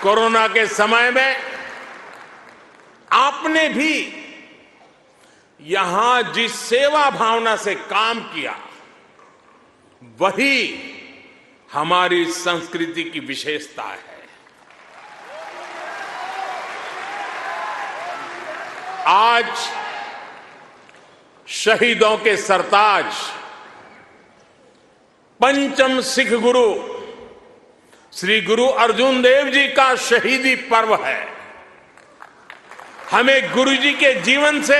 Corona के समय में आपने भी यहां जिस सेवा भावना से काम किया, वही हमारी संस्कृति की विशेषता है। आज शहीदों के सरताज पंचम सिख गुरु श्री गुरु अर्जुन देव जी का शहीदी पर्व है। हमें गुरु जी के जीवन से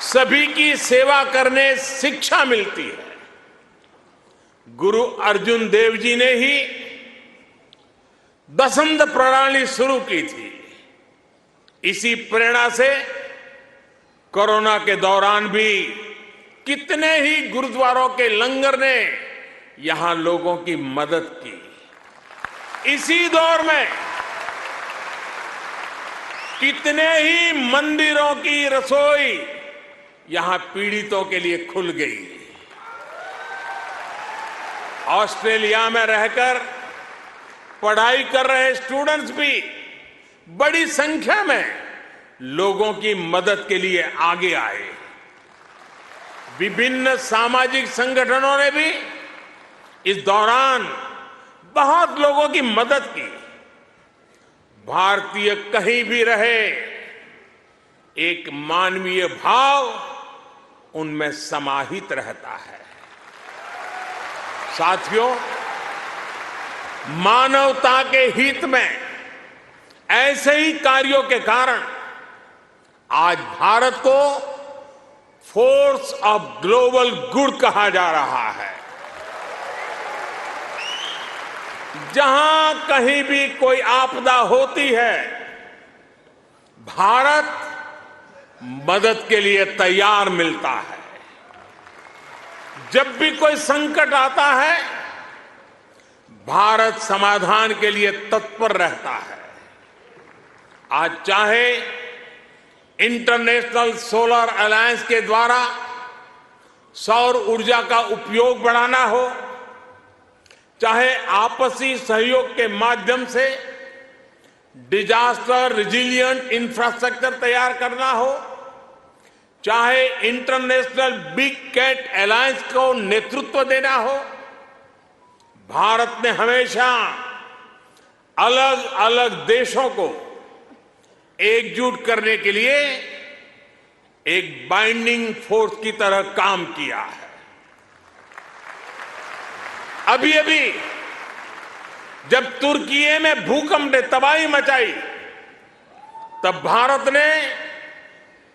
सभी की सेवा करने शिक्षा मिलती है। गुरु अर्जुन देव जी ने ही दसंध प्रणाली शुरू की थी। इसी प्रेरणा से कोरोना के दौरान भी कितने ही गुरुद्वारों के लंगर ने यहां लोगों की मदद की। इसी दौर में कितने ही मंदिरों की रसोई यहां पीड़ितों के लिए खुल गई। ऑस्ट्रेलिया में रहकर पढ़ाई कर रहे स्टूडेंट्स भी बड़ी संख्या में लोगों की मदद के लिए आगे आए। विभिन्न सामाजिक संगठनों ने भी इस दौरान बहुत लोगों की मदद की। भारतीय कहीं भी रहे, एक मानवीय भाव उनमें समाहित रहता है। साथियों, मानवता के हित में ऐसे ही कार्यों के कारण आज भारत को फोर्स ऑफ ग्लोबल गुड कहा जा रहा है। जहां कहीं भी कोई आपदा होती है, भारत मदद के लिए तैयार मिलता है। जब भी कोई संकट आता है, भारत समाधान के लिए तत्पर रहता है। आज चाहे इंटरनेशनल सोलर अलायंस के द्वारा सौर ऊर्जा का उपयोग बढ़ाना हो, चाहे आपसी सहयोग के माध्यम से डिजास्टर रिजिलिएंट इंफ्रास्ट्रक्चर तैयार करना हो, चाहे इंटरनेशनल बिग कैट अलायंस को नेतृत्व देना हो, भारत ने हमेशा अलग अलग देशों को एकजुट करने के लिए एक बाइंडिंग फोर्स की तरह काम किया है। अभी अभी जब तुर्की में भूकंप ने तबाही मचाई, तब भारत ने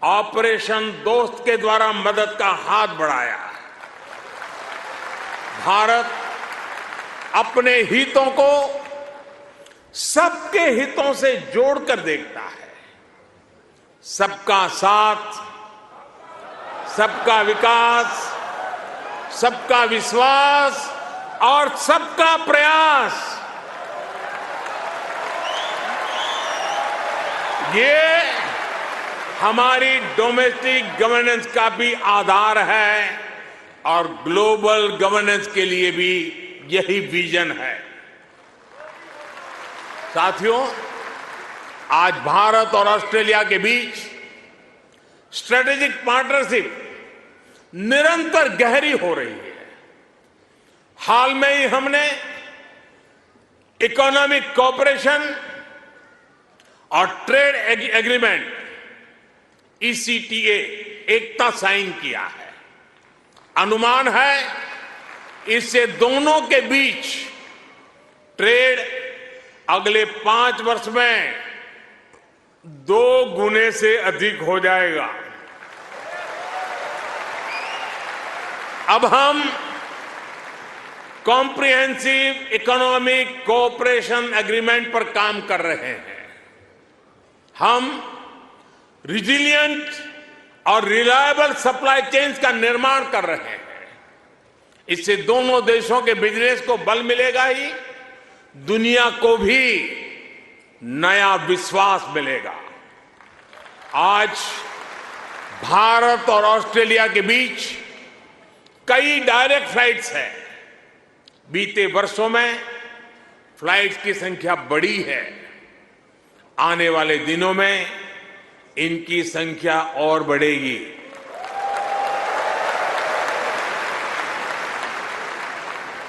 ऑपरेशन दोस्त के द्वारा मदद का हाथ बढ़ाया। भारत अपने हितों को सबके हितों से जोड़कर देखता है। सबका साथ, सबका विकास, सबका विश्वास और सबका प्रयास, ये हमारी डोमेस्टिक गवर्नेंस का भी आधार है और ग्लोबल गवर्नेंस के लिए भी यही विजन है। साथियों, आज भारत और ऑस्ट्रेलिया के बीच स्ट्रेटेजिक पार्टनरशिप निरंतर गहरी हो रही है। हाल में ही हमने इकोनॉमिक कोऑपरेशन और ट्रेड एग्रीमेंट ECTA एकता साइन किया है। अनुमान है इससे दोनों के बीच ट्रेड अगले 5 वर्ष में 2 गुने से अधिक हो जाएगा। अब हम कॉम्प्रिहेंसिव इकोनॉमिक कोऑपरेशन एग्रीमेंट पर काम कर रहे हैं। हम रिजिलिएंट और रिलायबल सप्लाई चेन्स का निर्माण कर रहे हैं। इससे दोनों देशों के बिजनेस को बल मिलेगा ही, दुनिया को भी नया विश्वास मिलेगा। आज भारत और ऑस्ट्रेलिया के बीच कई डायरेक्ट फ्लाइट्स हैं। बीते वर्षों में फ्लाइट्स की संख्या बढ़ी है। आने वाले दिनों में इनकी संख्या और बढ़ेगी।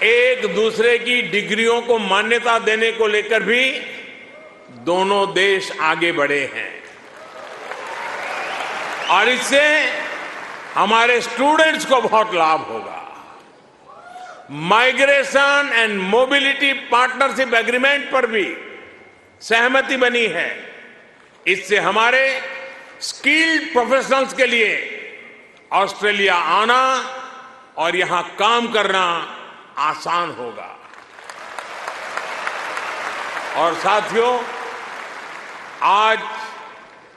एक दूसरे की डिग्रियों को मान्यता देने को लेकर भी दोनों देश आगे बढ़े हैं और इससे हमारे स्टूडेंट्स को बहुत लाभ होगा। Migration and mobility partnership agreement पर भी सहमति बनी है। इससे हमारे स्किल्ड प्रोफेशनल्स के लिए ऑस्ट्रेलिया आना और यहां काम करना आसान होगा। और साथियों, आज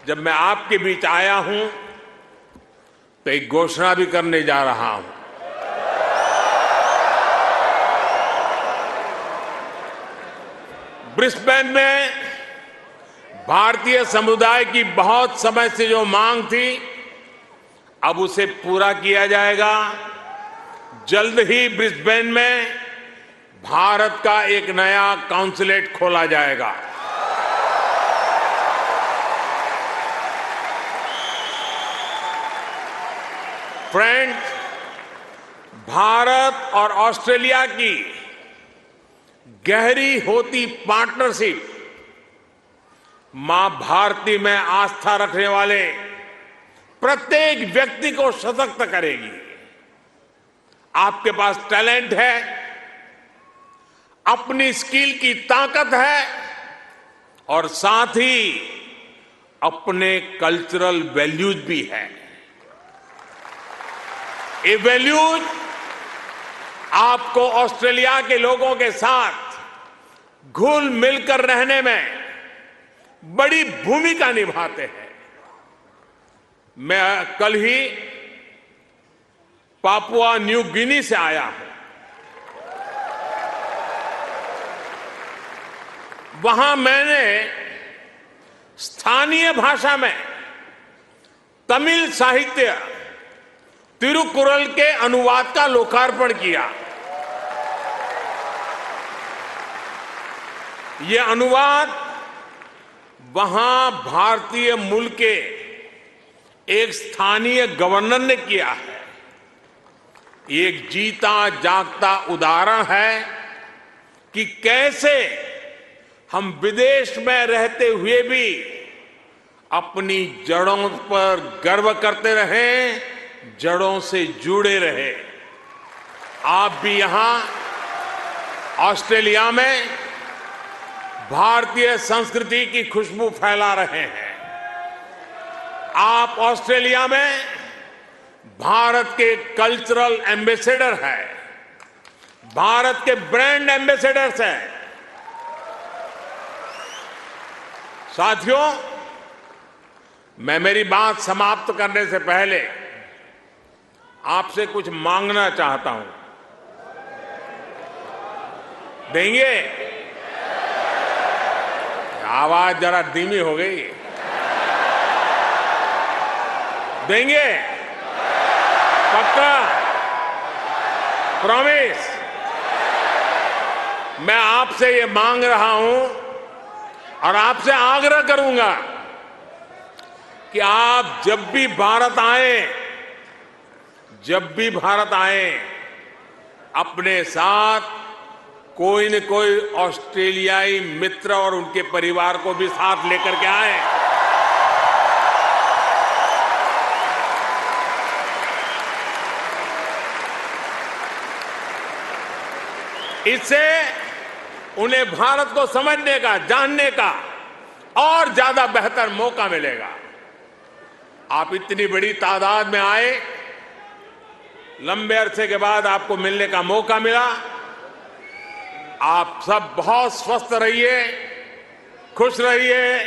जब मैं आपके बीच आया हूं तो एक घोषणा भी करने जा रहा हूं। ब्रिस्बेन में भारतीय समुदाय की बहुत समय से जो मांग थी, अब उसे पूरा किया जाएगा। जल्द ही ब्रिस्बेन में भारत का एक नया काउंसलेट खोला जाएगा। फ्रेंड्स, भारत और ऑस्ट्रेलिया की गहरी होती पार्टनरशिप मां भारती में आस्था रखने वाले प्रत्येक व्यक्ति को सशक्त करेगी। आपके पास टैलेंट है, अपनी स्किल की ताकत है और साथ ही अपने कल्चरल वैल्यूज भी है। ये वैल्यूज आपको ऑस्ट्रेलिया के लोगों के साथ घुल मिलकर रहने में बड़ी भूमिका निभाते हैं। मैं कल ही पापुआ न्यू गिनी से आया हूं। वहां मैंने स्थानीय भाषा में तमिल साहित्य तिरुकुरल के अनुवाद का लोकार्पण किया। ये अनुवाद वहां भारतीय मूल के एक स्थानीय गवर्नर ने किया है। एक जीता जागता उदाहरण है कि कैसे हम विदेश में रहते हुए भी अपनी जड़ों पर गर्व करते रहें, जड़ों से जुड़े रहे। आप भी यहां ऑस्ट्रेलिया में भारतीय संस्कृति की खुशबू फैला रहे हैं। आप ऑस्ट्रेलिया में भारत के कल्चरल एम्बेसडर हैं, भारत के ब्रांड एम्बेसडर्स हैं। साथियों, मैं मेरी बात समाप्त करने से पहले आपसे कुछ मांगना चाहता हूं। देंगे? आवाज जरा धीमी हो गई। देंगे? पक्का? प्रॉमिस? मैं आपसे ये मांग रहा हूं और आपसे आग्रह करूंगा कि आप जब भी भारत आए, अपने साथ कोई न कोई ऑस्ट्रेलियाई मित्र और उनके परिवार को भी साथ लेकर के आए। इससे उन्हें भारत को समझने का, जानने का और ज्यादा बेहतर मौका मिलेगा। आप इतनी बड़ी तादाद में आए, लंबे अरसे के बाद आपको मिलने का मौका मिला। आप सब बहुत स्वस्थ रहिए, खुश रहिए,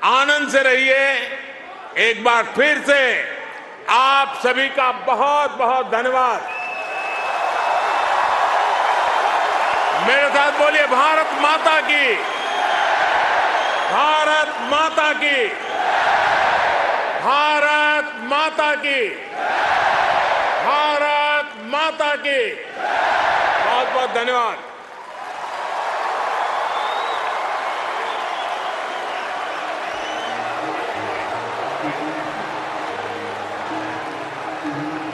आनंद से रहिए। एक बार फिर से आप सभी का बहुत बहुत धन्यवाद। मेरे साथ बोलिए, भारत माता की, भारत माता की, भारत माता की, भारत माता की। बहुत बहुत धन्यवाद।